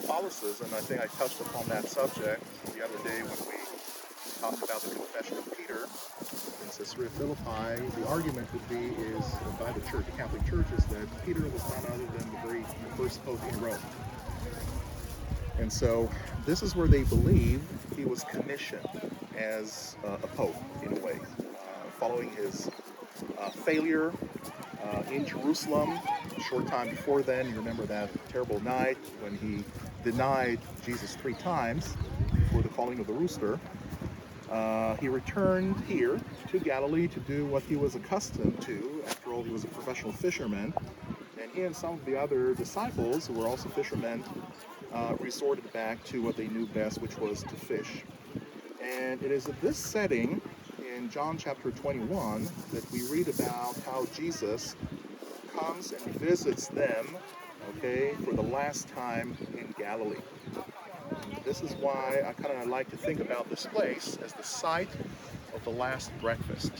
Catholicism. I think I touched upon that subject the other day when we talked about the confession of Peter in Caesarea Philippi. The argument would be is by the church, the Catholic Church, is that Peter was none other than the first pope in Rome. And so this is where they believe he was commissioned as a pope in a way, following his failure in Jerusalem. A short time before then, you remember that terrible night when he denied Jesus 3 times before the calling of the rooster. He returned here to Galilee to do what he was accustomed to. After all, he was a professional fisherman. And he and some of the other disciples, who were also fishermen, resorted back to what they knew best, which was to fish. And it is at this setting, in John chapter 21, that we read about how Jesus comes and visits them, okay, for the last time in Galilee. And this is why I kind of like to think about this place as the site of the last breakfast.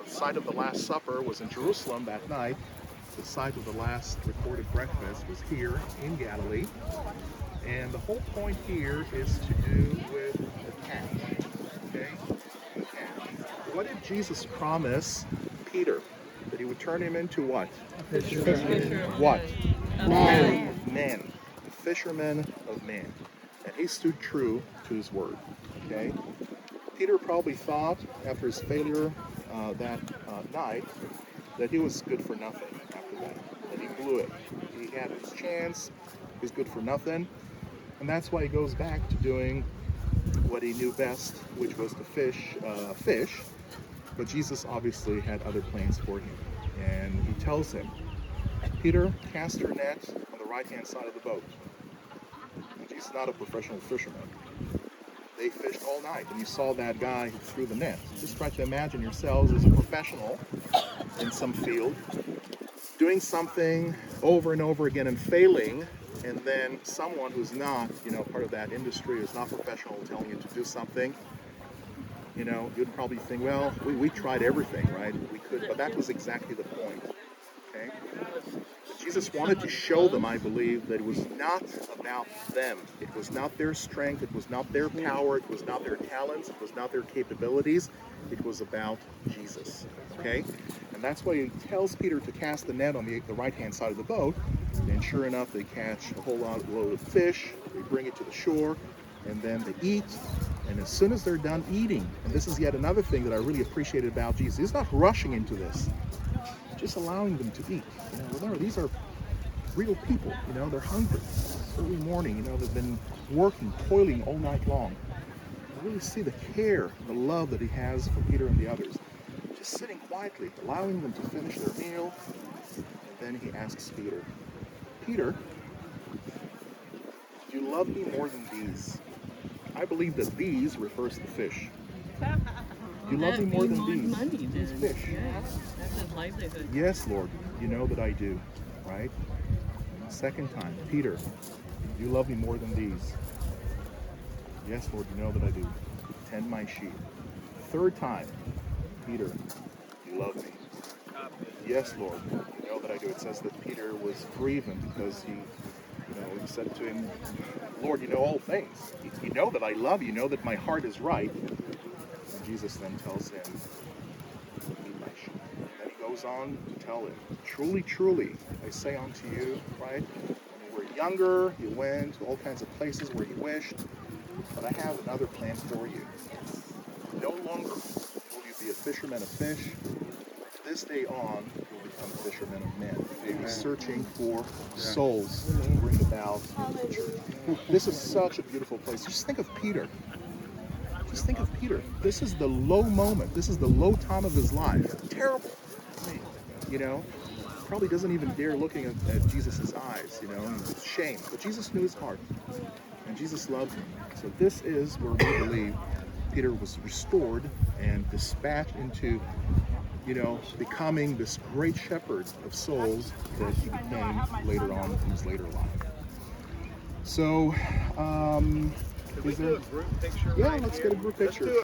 The site of the Last Supper was in Jerusalem that night. The site of the last recorded breakfast was here in Galilee. And the whole point here is to do with the catch. Okay? The catch. What did Jesus promise Peter? That he would turn him into what? Fisherman. What? Men. Men. Fishermen of men. And he stood true to his word. Okay? Peter probably thought, after his failure that night, that he was good for nothing after that he blew it. He had his chance, he was good for nothing, and that's why he goes back to doing what he knew best, which was to fish. But Jesus obviously had other plans for him, and he tells him, Peter, cast your net on the right-hand side of the boat. And Jesus is not a professional fisherman. They fished all night, and you saw that guy who threw the net. Just try to imagine yourselves as a professional in some field, doing something over and over again and failing, and then someone who's not, part of that industry, who's not professional, telling you to do something. You'd probably think, well, we tried everything, right? We could, but that was exactly the point. Okay? Jesus wanted to show them, I believe, that it was not about them. It was not their strength. It was not their power. It was not their talents. It was not their capabilities. It was about Jesus. Okay? And that's why he tells Peter to cast the net on the right-hand side of the boat. And sure enough, they catch a whole load of fish. They bring it to the shore. And then they eat. And as soon as they're done eating, and this is yet another thing that I really appreciated about Jesus, he's not rushing into this. Just allowing them to eat. Remember, these are real people. They're hungry. Early morning, they've been working, toiling all night long. You really see the care, the love that he has for Peter and the others. Just sitting quietly, allowing them to finish their meal. And then he asks Peter, Peter, do you love me more than these? I believe that these refers to fish. Do you love me more than these fish? Yes, that's his livelihood. Yes, Lord, you know that I do, right? Second time, Peter, do you love me more than these? Yes, Lord, you know that I do. Tend my sheep. Third time, Peter, you love me. Yes, Lord, you know that I do. It says that Peter was grieving because he said to him, Lord, you know all things. You know that I love you. You know that my heart is right. And Jesus then tells him, feed my sheep. And then he goes on to tell him, truly, truly, I say unto you, right? When you were younger, you went to all kinds of places where you wished, but I have another plan for you. No longer will you be a fisherman of fish. This day on, you'll become fishermen of men. You'll be searching for souls to bring about the church. This is such a beautiful place. Just think of Peter. Just think of Peter. This is the low moment. This is the low time of his life. Terrible. Probably doesn't even dare looking at Jesus' eyes, and shame. But Jesus knew his heart. And Jesus loved him. So this is where we believe Peter was restored and dispatched into becoming this great shepherd of souls that he became later on in his later life. So, Can we do a group picture? Yeah, let's get a group picture.